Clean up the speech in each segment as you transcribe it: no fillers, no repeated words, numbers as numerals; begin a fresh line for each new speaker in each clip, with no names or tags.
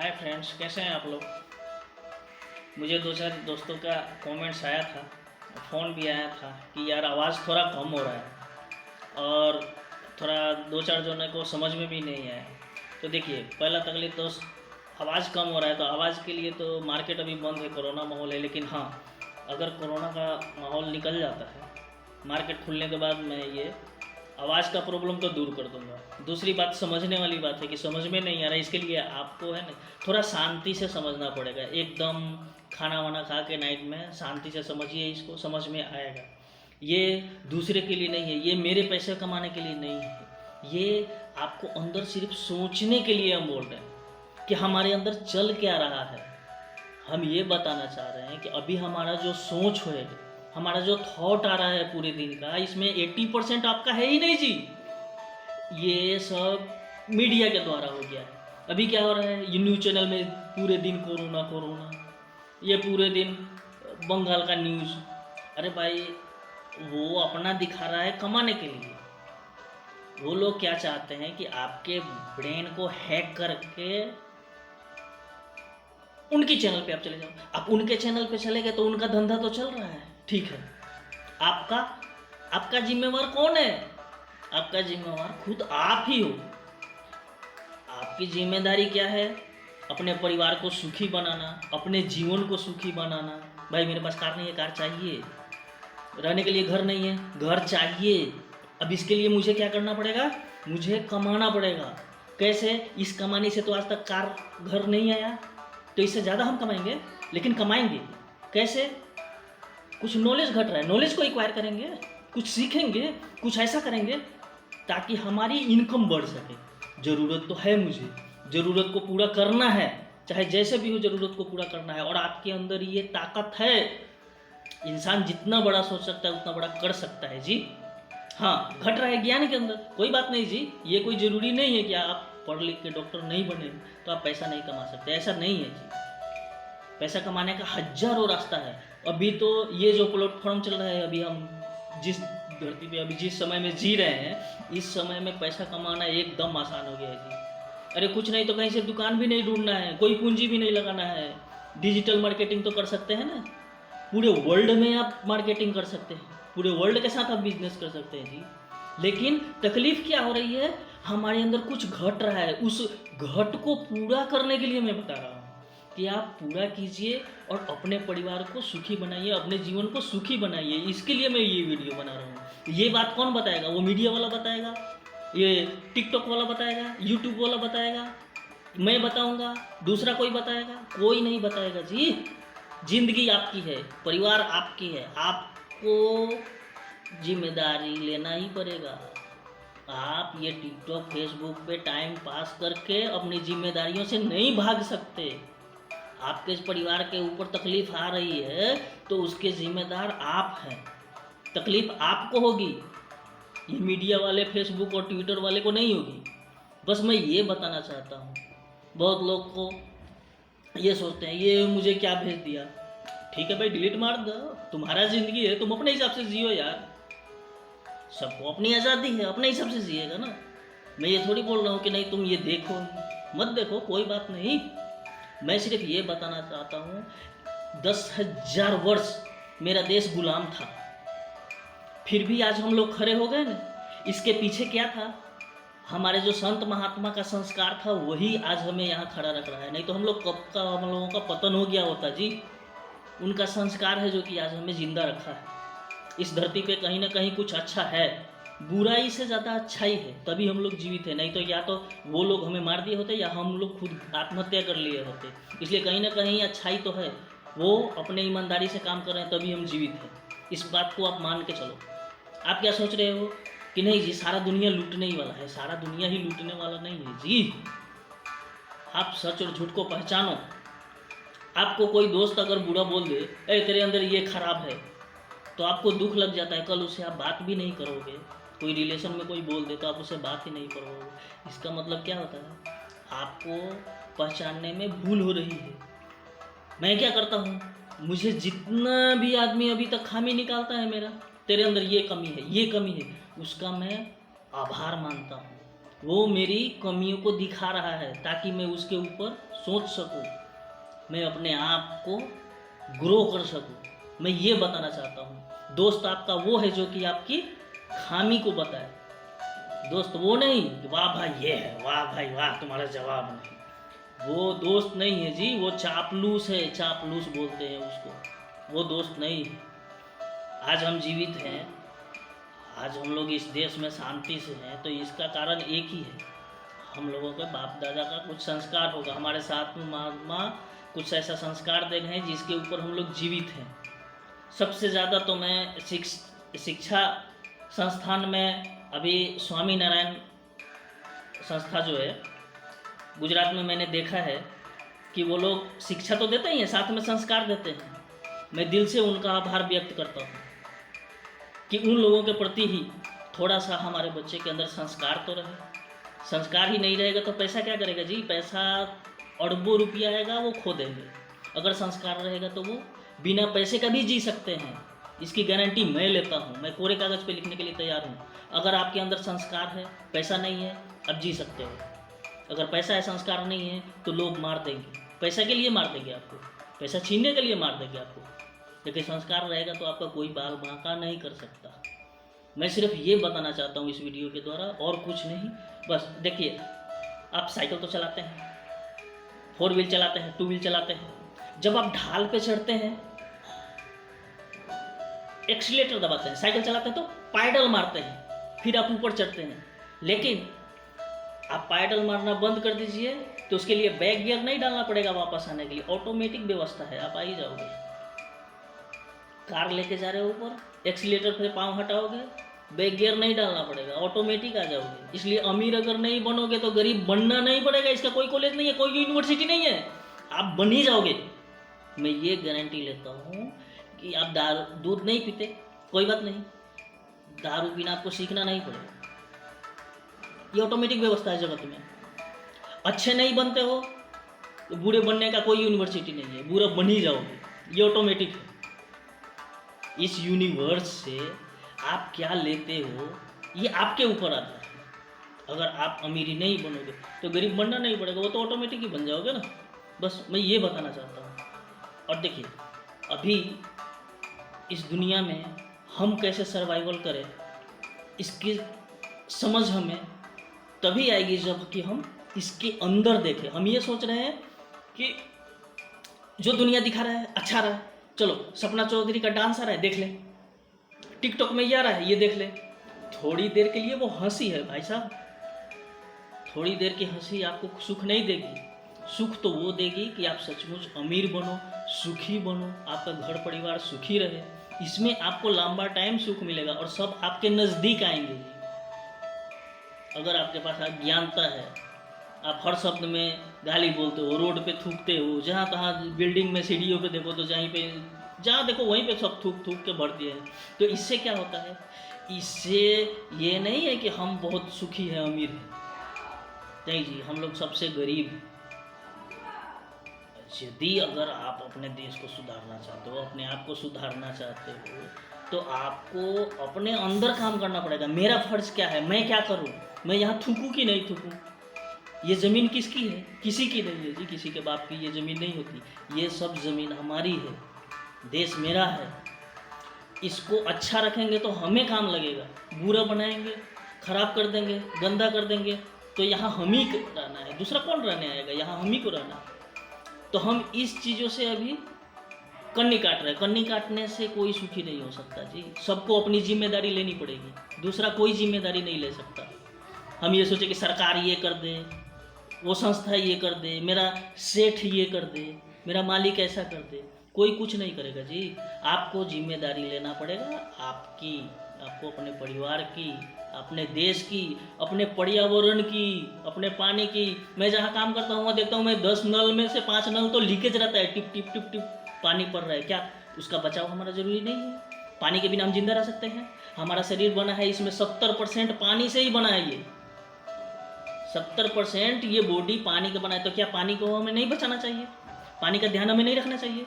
Hi friends, कैसे हैं आप लोग। मुझे दो चार दोस्तों का कमेंट्स आया था, फ़ोन भी आया था कि यार आवाज़ थोड़ा कम हो रहा है और थोड़ा दो चार जनों को समझ में भी नहीं आया। तो देखिए, पहला तकलीफ तो आवाज़ कम हो रहा है, तो आवाज़ के लिए तो मार्केट अभी बंद है, कोरोना माहौल है। लेकिन हाँ, अगर कोरोना का माहौल निकल जाता है, मार्केट खुलने के बाद मैं ये आवाज़ का प्रॉब्लम तो दूर कर दूंगा। दूसरी बात, समझने वाली बात है कि समझ में नहीं आ रहा है, इसके लिए आपको है ना थोड़ा शांति से समझना पड़ेगा। एकदम खाना वाना खा के नाइट में शांति से समझिए, इसको समझ में आएगा। ये दूसरे के लिए नहीं है, ये मेरे पैसे कमाने के लिए नहीं है, ये आपको अंदर सिर्फ सोचने के लिए हम बोल रहे हैं कि हमारे अंदर चल क्या रहा है। हम ये बताना चाह रहे हैं कि अभी हमारा जो सोच है, हमारा जो थॉट आ रहा है पूरे दिन का, इसमें 80% आपका है ही नहीं जी। ये सब मीडिया के द्वारा हो गया है। अभी क्या हो रहा है, ये न्यूज़ चैनल में पूरे दिन कोरोना कोरोना, ये पूरे दिन बंगाल का न्यूज़। अरे भाई, वो अपना दिखा रहा है कमाने के लिए। वो लोग क्या चाहते हैं कि आपके ब्रेन को हैक करके उनकी चैनल पे आप चले जाओ। आप उनके चैनल पे चले गए तो उनका धंधा तो चल रहा है, ठीक है। आपका आपका जिम्मेवार कौन है? आपका जिम्मेवार खुद आप ही हो। आपकी जिम्मेदारी क्या है? अपने परिवार को सुखी बनाना, अपने जीवन को सुखी बनाना। भाई मेरे पास कार नहीं है, कार चाहिए। रहने के लिए घर नहीं है, घर चाहिए। अब इसके लिए मुझे क्या करना पड़ेगा? मुझे कमाना पड़ेगा। कैसे? इस कमाने से तो आज तक कार घर नहीं आया, तो इससे ज़्यादा हम कमाएंगे, लेकिन कमाएंगे कैसे? कुछ नॉलेज घट रहा है, नॉलेज को एक्वायर करेंगे, कुछ सीखेंगे, कुछ ऐसा करेंगे ताकि हमारी इनकम बढ़ सके। ज़रूरत तो है, मुझे ज़रूरत को पूरा करना है, चाहे जैसे भी हो ज़रूरत को पूरा करना है। और आपके अंदर ये ताकत है। इंसान जितना बड़ा सोच सकता है उतना बड़ा कर सकता है जी। हाँ, घट रहा है ज्ञान के अंदर, कोई बात नहीं जी। ये कोई ज़रूरी नहीं है कि आप पढ़ लिख के डॉक्टर नहीं बने तो आप पैसा नहीं कमा सकते, ऐसा नहीं है जी। पैसा कमाने का हजारों रास्ता है। अभी तो ये जो प्लेटफॉर्म चल रहा है, अभी हम जिस धरती पे अभी जिस समय में जी रहे हैं, इस समय में पैसा कमाना एकदम आसान हो गया है जी। अरे कुछ नहीं तो कहीं से दुकान भी नहीं ढूंढना है, कोई पूंजी भी नहीं लगाना है, डिजिटल मार्केटिंग तो कर सकते हैं ना। पूरे वर्ल्ड में आप मार्केटिंग कर सकते हैं, पूरे वर्ल्ड के साथ आप बिजनेस कर सकते हैं जी। लेकिन तकलीफ क्या हो रही है, हमारे अंदर कुछ घट रहा है। उस घट को पूरा करने के लिए मैं बता रहा हूँ कि आप पूरा कीजिए और अपने परिवार को सुखी बनाइए, अपने जीवन को सुखी बनाइए। इसके लिए मैं ये वीडियो बना रहा हूँ। ये बात कौन बताएगा? वो मीडिया वाला बताएगा, ये टिकटॉक वाला बताएगा, यूट्यूब वाला बताएगा, मैं बताऊंगा, दूसरा कोई बताएगा? कोई नहीं बताएगा जी। जिंदगी आपकी है, परिवार आपकी है, आपको जिम्मेदारी लेना ही पड़ेगा। आप ये टिकटॉक फेसबुक पे टाइम पास करके अपनी जिम्मेदारियों से नहीं भाग सकते। आपके परिवार के ऊपर तकलीफ आ रही है तो उसके जिम्मेदार आप हैं। तकलीफ आपको होगी, ये मीडिया वाले फेसबुक और ट्विटर वाले को नहीं होगी। बस मैं ये बताना चाहता हूँ। बहुत लोग को ये सोचते हैं ये मुझे क्या भेज दिया, ठीक है भाई डिलीट मार दो, तुम्हारा ज़िंदगी है, तुम अपने हिसाब से जियो यार। सबको अपनी आज़ादी है, अपने हिसाब से जिएगा ना। मैं ये थोड़ी बोल रहा हूँ कि नहीं तुम ये देखो मत देखो, कोई बात नहीं। मैं सिर्फ ये बताना चाहता हूँ, 10,000 वर्ष मेरा देश गुलाम था, फिर भी आज हम लोग खड़े हो गए ना। इसके पीछे क्या था? हमारे जो संत महात्मा का संस्कार था, वही आज हमें यहाँ खड़ा रख रहा है। नहीं तो हम लोग कब का हम लोगों का पतन हो गया होता जी। उनका संस्कार है जो कि आज हमें जिंदा रखा है। इस धरती पे कहीं ना कहीं कुछ अच्छा है, बुराई से ज़्यादा अच्छाई है, तभी हम लोग जीवित हैं। नहीं तो या तो वो लोग हमें मार दिए होते या हम लोग खुद आत्महत्या कर लिए होते। इसलिए कहीं ना कहीं अच्छाई तो है, वो अपने ईमानदारी से काम कर रहे हैं तभी हम जीवित हैं। इस बात को आप मान के चलो। आप क्या सोच रहे हो कि नहीं जी सारा दुनिया लूटने ही वाला है? सारा दुनिया ही लूटने वाला नहीं है जी। आप सच और झूठ को पहचानो। आपको कोई दोस्त अगर बुरा बोल दे, ए तेरे अंदर ये खराब है, तो आपको दुख लग जाता है, कल उससे आप बात भी नहीं करोगे। कोई रिलेशन में कोई बोल दे तो आप उससे बात ही नहीं करोगे। इसका मतलब क्या होता है? आपको पहचानने में भूल हो रही है। मैं क्या करता हूँ, मुझे जितना भी आदमी अभी तक खामी निकालता है मेरा, तेरे अंदर ये कमी है, ये कमी है, उसका मैं आभार मानता हूँ। वो मेरी कमियों को दिखा रहा है ताकि मैं उसके ऊपर सोच सकूं, मैं अपने आप को ग्रो कर सकूं। मैं ये बताना चाहता हूँ, दोस्त आपका वो है जो कि आपकी खामी को बताए। दोस्त वो नहीं वाह भाई ये है, वाह भाई वाह तुम्हारा जवाब नहीं, वो दोस्त नहीं है जी, वो चापलूस है, चापलूस बोलते हैं उसको, वो दोस्त नहीं है। आज हम जीवित हैं, आज हम लोग इस देश में शांति से हैं, तो इसका कारण एक ही है, हम लोगों के बाप दादा का कुछ संस्कार होगा, हमारे साथ में माँ कुछ ऐसा संस्कार दे गए हैं जिसके ऊपर हम लोग जीवित हैं। सबसे ज़्यादा तो मैं शिक्षा संस्थान में अभी स्वामी नारायण संस्था जो है गुजरात में, मैंने देखा है कि वो लोग शिक्षा तो देते ही हैं, साथ में संस्कार देते हैं। मैं दिल से उनका आभार व्यक्त करता हूँ कि उन लोगों के प्रति ही थोड़ा सा हमारे बच्चे के अंदर संस्कार तो रहे। संस्कार ही नहीं रहेगा तो पैसा क्या करेगा जी, पैसा अरबों रुपया आएगा वो खो देंगे। अगर संस्कार रहेगा तो वो बिना पैसे का भी जी सकते हैं, इसकी गारंटी मैं लेता हूँ, मैं कोरे कागज़ पे लिखने के लिए तैयार हूँ। अगर आपके अंदर संस्कार है, पैसा नहीं है, अब जी सकते हो। अगर पैसा है, संस्कार नहीं है, तो लोग मार देंगे, पैसा के लिए मार देंगे आपको, पैसा छीनने के लिए मार देंगे आपको। लेकिन संस्कार रहेगा तो आपका कोई बाल बांका नहीं कर सकता। मैं सिर्फ ये बताना चाहता हूँ इस वीडियो के द्वारा, और कुछ नहीं। बस देखिए, आप साइकिल तो चलाते हैं, 4 व्हील चलाते हैं, 2 व्हील चलाते हैं, जब आप ढाल पे चढ़ते हैं एक्सीलेटर दबाते हैं, साइकिल चलाते हैं तो पैडल मारते हैं, फिर आप ऊपर चढ़ते हैं। लेकिन आप पैडल मारना बंद कर दीजिए तो उसके लिए बैक गियर नहीं डालना पड़ेगा, वापस आने के लिए ऑटोमेटिक व्यवस्था है, आप आ ही जाओगे। कार लेके जा रहे हो ऊपर, एक्सीलेटर पे पाँव हटाओगे, बैक गियर नहीं डालना पड़ेगा, ऑटोमेटिक आ जाओगे। इसलिए अमीर अगर नहीं बनोगे तो गरीब बनना नहीं पड़ेगा, इसका कोई कॉलेज नहीं है, कोई यूनिवर्सिटी नहीं है, आप बन ही जाओगे। मैं ये गारंटी लेता हूँ कि आप दूध नहीं पीते, कोई बात नहीं, दारू पीना आपको सीखना नहीं पड़ेगा, ये ऑटोमेटिक व्यवस्था है जगत में। अच्छे नहीं बनते हो तो बुरे बनने का कोई यूनिवर्सिटी नहीं है, बुरा बन ही जाओगे, ये ऑटोमेटिक है। इस यूनिवर्स से आप क्या लेते हो ये आपके ऊपर आता है। अगर आप अमीरी नहीं बनोगे तो गरीब बनना नहीं पड़ेगा, वो तो ऑटोमेटिक ही बन जाओगे ना। बस मैं ये बताना चाहता हूँ। और देखिए, अभी इस दुनिया में हम कैसे सर्वाइवल करें, इसकी समझ हमें तभी आएगी जब कि हम इसके अंदर देखें। हम ये सोच रहे हैं कि जो दुनिया दिखा रहा है अच्छा रहा है, चलो सपना चौधरी का डांस आ रहा है देख ले, टिकटॉक में ये आ रहा है ये देख ले। थोड़ी देर के लिए वो हंसी है भाई साहब, थोड़ी देर की हंसी आपको सुख नहीं देगी। सुख तो वो देगी कि आप सचमुच अमीर बनो, सुखी बनो, आपका घर परिवार सुखी रहे, इसमें आपको लंबा टाइम सुख मिलेगा और सब आपके नज़दीक आएंगे। अगर आपके पास अज्ञानता है, आप हर शब्द में गाली बोलते हो, रोड पे थूकते हो, जहाँ तहाँ बिल्डिंग में सीढ़ियों पे देखो तो जहाँ देखो वहीं पे सब थूक थूक के भर दिए हैं, तो इससे क्या होता है? इससे ये नहीं है कि हम बहुत सुखी हैं, अमीर हैं, नहीं जी, हम लोग सबसे गरीब हैं। यदि अगर आप अपने देश को सुधारना चाहते हो, अपने आप को सुधारना चाहते हो, तो आपको अपने अंदर काम करना पड़ेगा। मेरा फर्ज क्या है, मैं क्या करूं, मैं यहाँ थूकूं कि नहीं थूकूं? ये ज़मीन किसकी है? किसी की नहीं है जी, किसी के बाप की ये ज़मीन नहीं होती, ये सब ज़मीन हमारी है, देश मेरा है। इसको अच्छा रखेंगे तो हमें काम लगेगा, बुरा बनाएंगे, खराब कर देंगे, गंदा कर देंगे, तो यहाँ हम ही रहना है, दूसरा कौन रहने आएगा? यहाँ हम ही को रहना है। तो हम इस चीज़ों से अभी कन्नी काट रहे हैं। कन्नी काटने से कोई सुखी नहीं हो सकता जी, सबको अपनी जिम्मेदारी लेनी पड़ेगी, दूसरा कोई जिम्मेदारी नहीं ले सकता। हम ये सोचे कि सरकार ये कर दे, वो संस्था ये कर दे, मेरा सेठ ये कर दे, मेरा मालिक ऐसा कर दे, कोई कुछ नहीं करेगा जी। आपको जिम्मेदारी लेना पड़ेगा, आपको अपने परिवार की, अपने देश की, अपने पर्यावरण की, अपने पानी की। मैं जहाँ काम करता हूँ वहाँ देखता हूँ मैं 10 नल में से 5 नल तो लीकेज रहता है, टिप टिप टिप टिप पानी पड़ रहा है। क्या उसका बचाव हमारा ज़रूरी नहीं है? पानी के बिना हम जिंदा रह सकते हैं? हमारा शरीर बना है, इसमें 70% पानी से ही बना है, ये 70% ये बॉडी पानी का बना है। तो क्या पानी को हमें नहीं बचाना चाहिए? पानी का ध्यान हमें नहीं रखना चाहिए?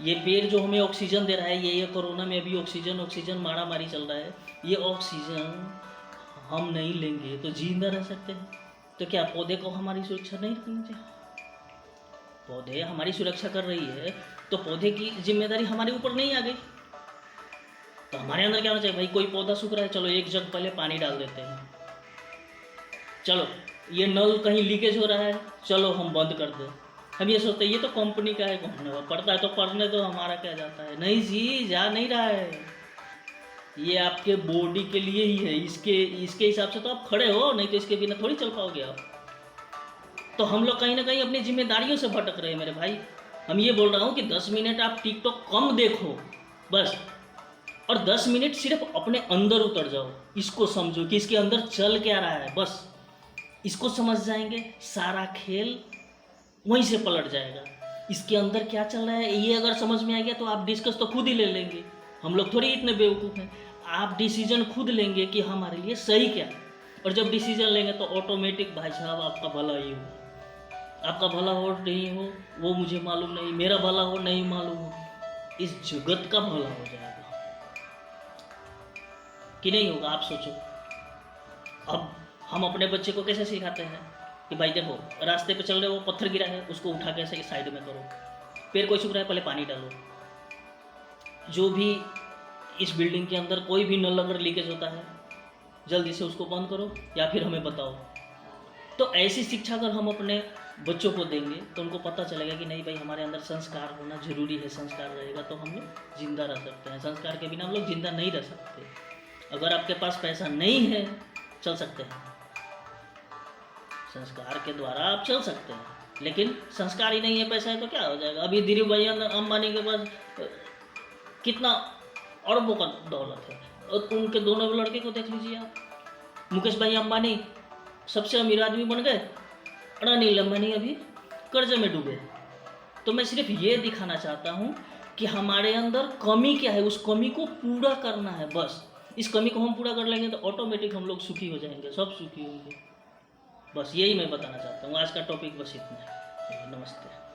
ये पेड़ जो हमें ऑक्सीजन दे रहा है, ये कोरोना में अभी ऑक्सीजन मारा मारी चल रहा है, ये ऑक्सीजन हम नहीं लेंगे तो जिंदा रह सकते हैं। तो क्या पौधे को हमारी सुरक्षा नहीं रखनी चाहिए? पौधे हमारी सुरक्षा कर रही है तो पौधे की जिम्मेदारी हमारे ऊपर नहीं आ गई? तो हमारे अंदर क्या होना चाहिए भाई, कोई पौधा सूख रहा है, चलो एक जग पहले पानी डाल देते हैं। चलो ये नल कहीं लीकेज हो रहा है, चलो हम बंद कर दें। हम ये सोचते हैं ये तो कंपनी का है, पड़ता है तो पढ़ने तो हमारा क्या जाता है। नहीं जी, जा नहीं रहा है, ये आपके बॉडी के लिए ही है। इसके हिसाब से तो आप खड़े हो, नहीं तो इसके बिना थोड़ी चल पाओगे आप। तो हम लोग कहीं ना कहीं अपनी जिम्मेदारियों से भटक रहे हैं मेरे भाई। हम ये बोल रहा हूँ कि 10 मिनट आप टिकटॉक कम देखो बस, और 10 मिनट सिर्फ अपने अंदर उतर जाओ, इसको समझो कि इसके अंदर चल क्या रहा है, बस इसको समझ जाएंगे, सारा खेल वहीं से पलट जाएगा। इसके अंदर क्या चल रहा है ये अगर समझ में आ गया तो आप डिस्कस तो खुद ही ले लेंगे। हम लोग थोड़ी इतने बेवकूफ़ हैं। आप डिसीजन खुद लेंगे कि हमारे लिए सही क्या, और जब डिसीजन लेंगे तो ऑटोमेटिक भाई साहब आपका भला ही हो। आपका भला हो नहीं हो वो मुझे मालूम नहीं, मेरा भला हो नहीं मालूम हो, इस जगत का भला हो जाएगा कि नहीं होगा, आप सोचो। अब हम अपने बच्चे को कैसे सिखाते हैं कि भाई देखो रास्ते पे चल रहे हो, पत्थर गिरा है, उसको उठा के ऐसे साइड में करो, पेड़ कोई सूख रहा है पहले पानी डालो। जो भी इस बिल्डिंग के अंदर कोई भी नल अगर लीकेज होता है जल्दी से उसको बंद करो या फिर हमें बताओ। तो ऐसी शिक्षा अगर हम अपने बच्चों को देंगे तो उनको पता चलेगा कि नहीं भाई हमारे अंदर संस्कार होना जरूरी है। संस्कार रहेगा तो हम लोग जिंदा रह सकते हैं, संस्कार के बिना हम लोग जिंदा नहीं रह सकते। अगर आपके पास पैसा नहीं है चल सकते हैं, संस्कार के द्वारा आप चल सकते हैं, लेकिन संस्कार ही नहीं है, पैसा है तो क्या हो जाएगा। अभी धीरू भाई अंबानी के पास कितना अरबों का दौलत है, और उनके दोनों लड़के को देख लीजिए आप। मुकेश भाई अंबानी सबसे अमीर आदमी बन गए, अनिल अंबानी अभी कर्जे में डूबे। तो मैं सिर्फ ये दिखाना चाहता हूँ कि हमारे अंदर कमी क्या है, उस कमी को पूरा करना है बस। इस कमी को हम पूरा कर लेंगे तो ऑटोमेटिक हम लोग सुखी हो जाएंगे, सब सुखी होंगे। बस यही मैं बताना चाहता हूँ। आज का टॉपिक बस इतना है। नमस्ते।